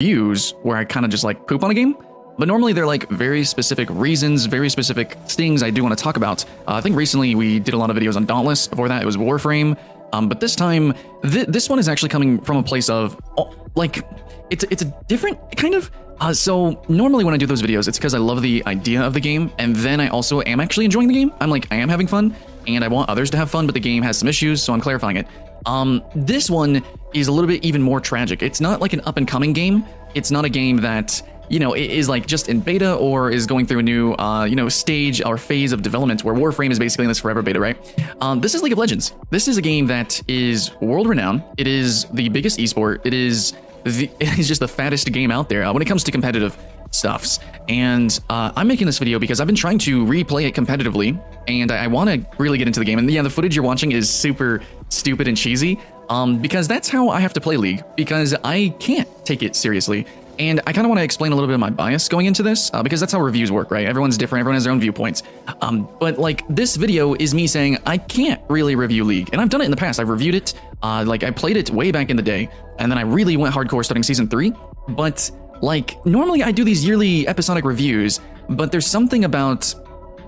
reviews where I kind of just like poop on a game. But normally they're like very specific reasons, very specific things I do want to talk about. I think recently we did a lot of videos on Dauntless. Before that, it was Warframe. But this time, this one is actually coming from a place of, like, it's a different kind of... So normally when I do those videos, it's because I love the idea of the game, and then I also am actually enjoying the game. I am having fun, and I want others to have fun, but the game has some issues, so I'm clarifying it. This one is a little bit even more tragic. It's not like an up-and-coming game. It's not a game that... is like just in beta or is going through a new, stage or phase of development where Warframe is basically in this forever beta, right? This is League of Legends. This is a game that is world-renowned. It is the biggest esport. It is just the fattest game out there when it comes to competitive stuffs. And I'm making this video because I've been trying to replay it competitively, and I want to really get into the game. And yeah, the footage you're watching is super stupid and cheesy, because that's how I have to play League, because I can't take it seriously. And I kind of want to explain a little bit of my bias going into this, because that's how reviews work, right? Everyone's different, everyone has their own viewpoints. But like this video is me saying I can't really review League, and I've done it in the past. I've reviewed it, like I played it way back in the day, and then I really went hardcore starting season 3. But like normally I do these yearly episodic reviews, but there's something about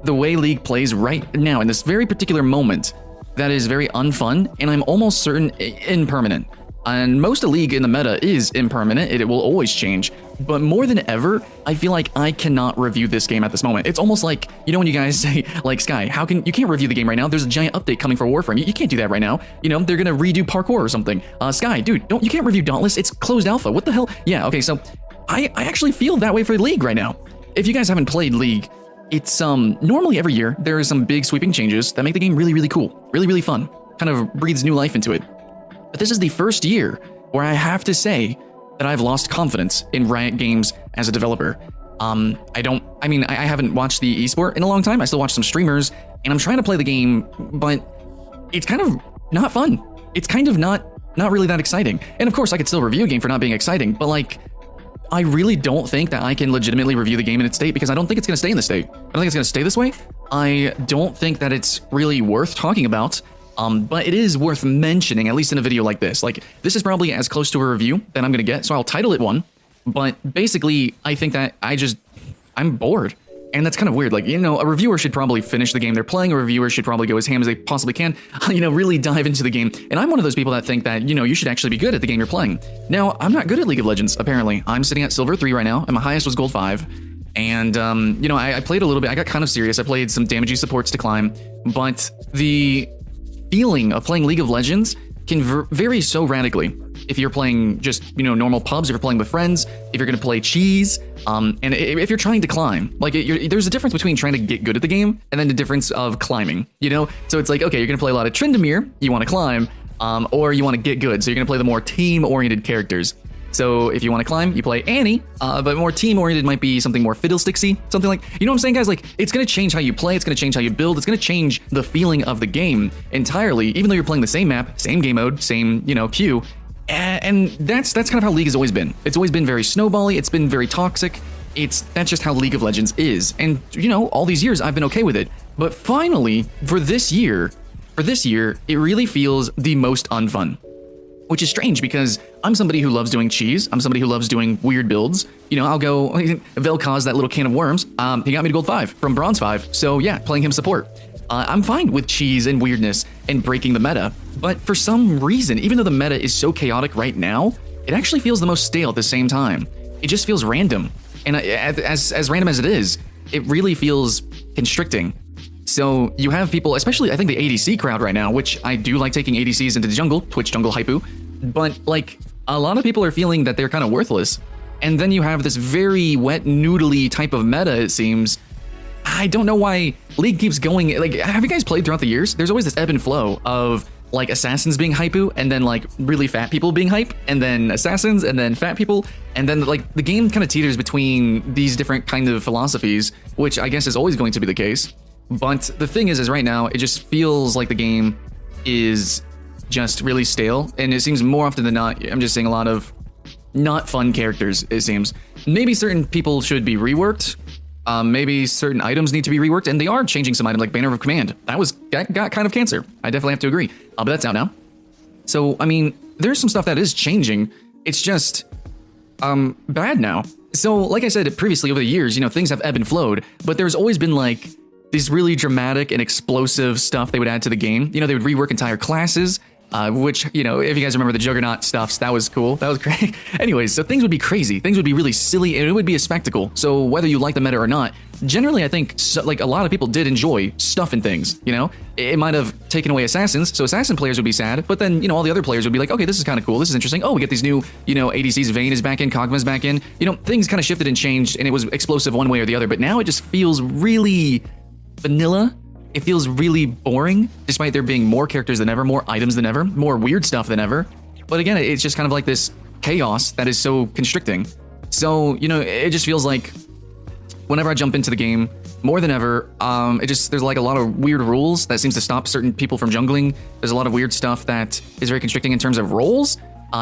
the way League plays right now in this very particular moment that is very unfun, and I'm almost certain impermanent. And most of League in the meta is impermanent, it will always change. But more than ever, I feel like I cannot review this game at this moment. It's almost like, when you guys say, like, Sky, you can't review the game right now, there's a giant update coming for Warframe. You can't do that right now. They're gonna redo parkour or something. Sky, dude, you can't review Dauntless, it's closed alpha, what the hell? Yeah, okay, so I actually feel that way for League right now. If you guys haven't played League, it's normally every year, there are some big sweeping changes that make the game really, really cool, really, really fun, kind of breathes new life into it. But this is the first year where I have to say that I've lost confidence in Riot Games as a developer. I haven't watched the esport in a long time. I still watch some streamers, and I'm trying to play the game, but it's kind of not fun. It's kind of not really that exciting. And of course, I could still review a game for not being exciting, but like, I really don't think that I can legitimately review the game in its state, because I don't think it's going to stay in this state. I don't think it's going to stay this way. I don't think that it's really worth talking about. But it is worth mentioning, at least in a video like this. Like, this is probably as close to a review that I'm going to get, so I'll title it one. But basically, I think that I'm bored. And that's kind of weird. Like, a reviewer should probably finish the game they're playing. A reviewer should probably go as ham as they possibly can, really dive into the game. And I'm one of those people that think that, you should actually be good at the game you're playing. Now, I'm not good at League of Legends, apparently. I'm sitting at Silver 3 right now, and my highest was Gold 5. And, I played a little bit. I got kind of serious. I played some damagey supports to climb. But the feeling of playing League of Legends can vary so radically. If you're playing just, normal pubs, if you're playing with friends, if you're going to play cheese, and if you're trying to climb, like there's a difference between trying to get good at the game and then the difference of climbing, So it's like, okay, you're going to play a lot of Tryndamere, you want to climb, or you want to get good. So you're going to play the more team-oriented characters. So if you want to climb, you play Annie, but more team-oriented might be something more fiddlesticksy, something like, what I'm saying, guys? Like, it's going to change how you play, it's going to change how you build, it's going to change the feeling of the game entirely, even though you're playing the same map, same game mode, same, queue. And that's kind of how League has always been. It's always been very snowbally, it's been very toxic. That's just how League of Legends is. And, all these years I've been okay with it. But finally, for this year, it really feels the most unfun. Which is strange, because I'm somebody who loves doing cheese. I'm somebody who loves doing weird builds. I'll go, Vel'Koz, that little can of worms. He got me to Gold 5 from Bronze 5. So yeah, playing him support. I'm fine with cheese and weirdness and breaking the meta. But for some reason, even though the meta is so chaotic right now, it actually feels the most stale at the same time. It just feels random. And as random as it is, it really feels constricting. So you have people, especially I think the ADC crowd right now, which I do like taking ADCs into the jungle, Twitch jungle hypu, but like a lot of people are feeling that they're kind of worthless. And then you have this very wet noodly type of meta, it seems. I don't know why League keeps going. Like, have you guys played throughout the years? There's always this ebb and flow of like assassins being hypu, and then like really fat people being hype, and then assassins, and then fat people, and then like the game kind of teeters between these different kind of philosophies, which I guess is always going to be the case. But the thing is right now, it just feels like the game is just really stale, and it seems more often than not, I'm just seeing a lot of not fun characters, it seems. Maybe certain people should be reworked, maybe certain items need to be reworked, and they are changing some items like Banner of Command. That got kind of cancer, I definitely have to agree, but that's out now. So, I mean, there's some stuff that is changing, it's just, bad now. So, like I said previously, over the years, things have ebbed and flowed, but there's always been like these really dramatic and explosive stuff they would add to the game. They would rework entire classes, which, if you guys remember the Juggernaut stuffs, that was cool. That was great. Anyways, so things would be crazy. Things would be really silly, and it would be a spectacle. So whether you like the meta or not, generally, I think like a lot of people did enjoy stuff and things. It might have taken away assassins, so assassin players would be sad. But then all the other players would be like, okay, this is kind of cool. This is interesting. Oh, we get these new ADCs. Vayne is back in. Kog'Maw's back in. Things kind of shifted and changed, and it was explosive one way or the other. But now it just feels really vanilla. It feels really boring, despite there being more characters than ever, more items than ever, more weird stuff than ever. But again, it's just kind of like this chaos that is so constricting. So, it just feels like whenever I jump into the game, more than ever, there's like a lot of weird rules that seems to stop certain people from jungling. There's a lot of weird stuff that is very constricting in terms of roles,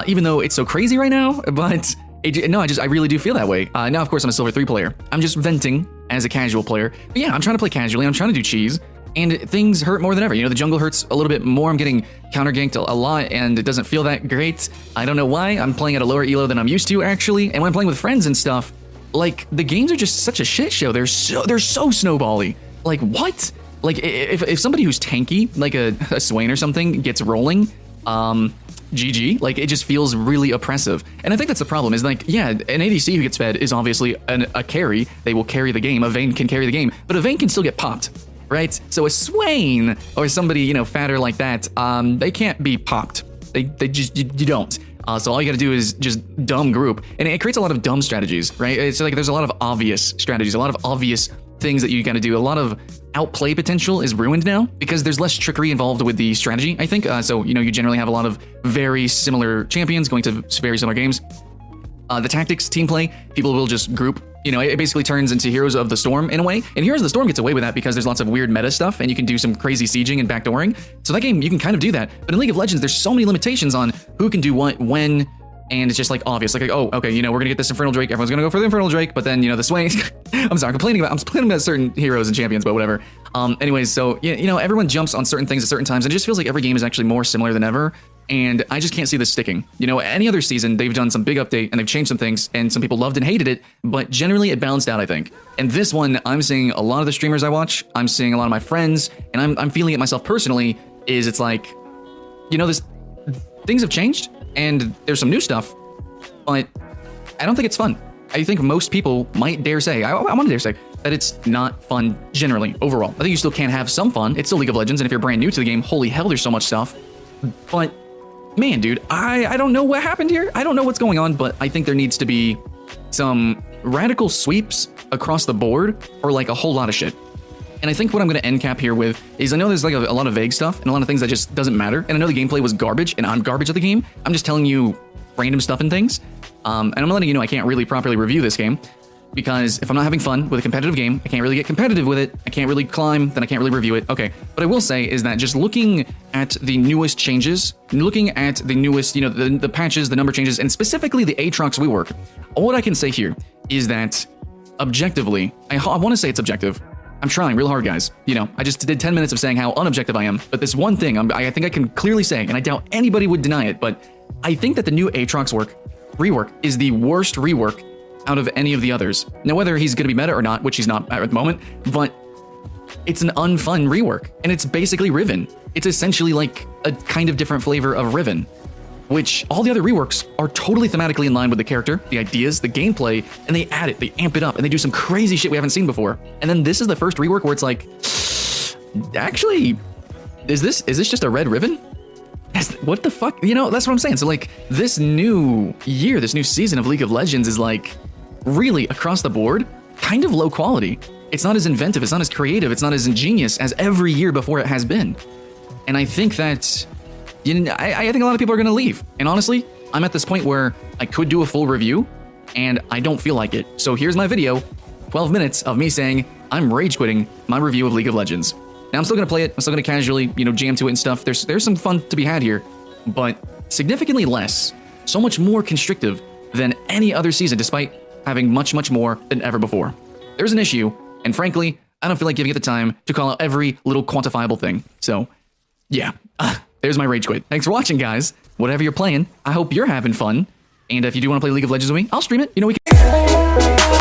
even though it's so crazy right now. But I really do feel that way. Now, of course, I'm a Silver 3 player. I'm just venting as a casual player. But yeah, I'm trying to play casually. I'm trying to do cheese. And things hurt more than ever. The jungle hurts a little bit more. I'm getting counter-ganked a lot, and it doesn't feel that great. I don't know why. I'm playing at a lower elo than I'm used to, actually. And when I'm playing with friends and stuff, like, the games are just such a shit show. They're so snowbally. Like, what? Like, if somebody who's tanky, like a Swain or something, gets rolling, GG. Like, it just feels really oppressive. And I think that's the problem, is like, yeah, an ADC who gets fed is obviously a carry. They will carry the game. A Vayne can carry the game. But a Vayne can still get popped. Right? So a Swain or somebody, fatter like that, they can't be popped. They just, you don't. So all you gotta do is just dumb group. And it creates a lot of dumb strategies, right? It's like there's a lot of obvious strategies, a lot of obvious things that you gotta do. A lot of outplay potential is ruined now because there's less trickery involved with the strategy, I think. So, you generally have a lot of very similar champions going to very similar games. The tactics, team play, people will just group. It basically turns into Heroes of the Storm in a way. And Heroes of the Storm gets away with that because there's lots of weird meta stuff and you can do some crazy sieging and backdooring. So that game, you can kind of do that. But in League of Legends, there's so many limitations on who can do what, when, and it's just like obvious. Like, oh, okay, we're gonna get this Infernal Drake. Everyone's gonna go for the Infernal Drake, but then, the Swain. I'm complaining about certain heroes and champions, but whatever. Anyways, so, everyone jumps on certain things at certain times, and it just feels like every game is actually more similar than ever. And I just can't see this sticking. Any other season, they've done some big update and they've changed some things and some people loved and hated it, but generally it balanced out, I think. And this one, I'm seeing a lot of the streamers I watch, I'm seeing a lot of my friends, and I'm feeling it myself personally, it's like, things have changed and there's some new stuff, but I don't think it's fun. I think most people might dare say, I want to dare say, that it's not fun generally, overall. I think you still can have some fun. It's still League of Legends, and if you're brand new to the game, holy hell, there's so much stuff. But man, dude, I don't know what happened here. I don't know what's going on, but I think there needs to be some radical sweeps across the board or like a whole lot of shit. And I think what I'm going to end cap here with is I know there's like a lot of vague stuff and a lot of things that just doesn't matter. And I know the gameplay was garbage and I'm garbage at the game. I'm just telling you random stuff and things. And I'm letting you know I can't really properly review this game because if I'm not having fun with a competitive game, I can't really get competitive with it. I can't really climb, then I can't really review it. Okay. What I will say is that just looking at the newest changes, looking at the newest, the patches, the number changes, and specifically the Aatrox rework, all I can say here is that objectively, I want to say it's objective. I'm trying real hard, guys. I just did 10 minutes of saying how unobjective I am, but this one thing I think I can clearly say, and I doubt anybody would deny it, but I think that the new Aatrox rework is the worst rework out of any of the others. Now, whether he's going to be meta or not, which he's not at the moment, but it's an unfun rework, and it's basically Riven. It's essentially like a kind of different flavor of Riven, which all the other reworks are totally thematically in line with the character, the ideas, the gameplay, and they add it, they amp it up, and they do some crazy shit we haven't seen before. And then this is the first rework where it's like, actually, is this just a red Riven? What the fuck? That's what I'm saying. So like this new year, this new season of League of Legends is like really across the board, kind of low quality. It's not as inventive, it's not as creative, it's not as ingenious as every year before it has been. And I think that, I think a lot of people are gonna leave. And honestly, I'm at this point where I could do a full review and I don't feel like it. So here's my video, 12 minutes of me saying I'm rage quitting my review of League of Legends. Now I'm still gonna play it, I'm still gonna casually, jam to it and stuff. There's some fun to be had here, but significantly less, so much more constrictive than any other season, despite having much, much more than ever before. There's an issue, and frankly, I don't feel like giving it the time to call out every little quantifiable thing. So, yeah, there's my rage quit. Thanks for watching, guys. Whatever you're playing, I hope you're having fun. And if you do want to play League of Legends with me, I'll stream it. You know, we can.